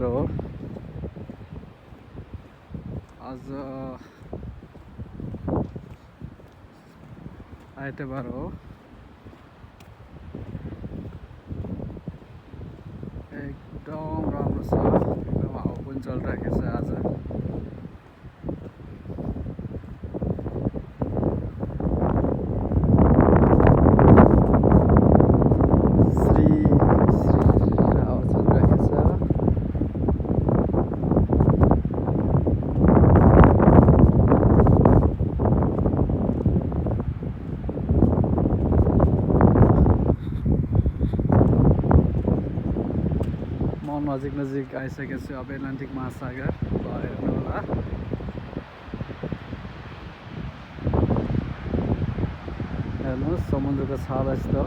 आइतबार हो। आज आइतबार हो। एकदम राम्रो छ, एकदम हावा पनि चलिरहेको छ आज। नजिक नजिक आइसकेको छु। अब एटलान्टिक महासागर हेर्नु होला। हेर्नुहोस् समुद्रको छाला यस्तो